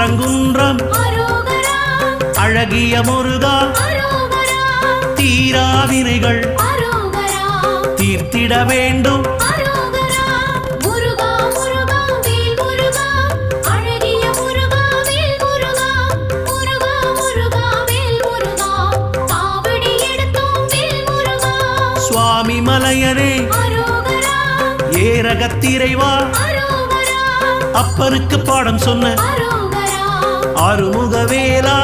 திருப்பரங்குன்றம் அழகிய முருகா தீராவினைகள் தீர்த்திட வேண்டும் சுவாமி மலையனே ஏரகத்திரைவா அப்பனுக்கு பாடம் சொன்ன ஆறுமுகவேலா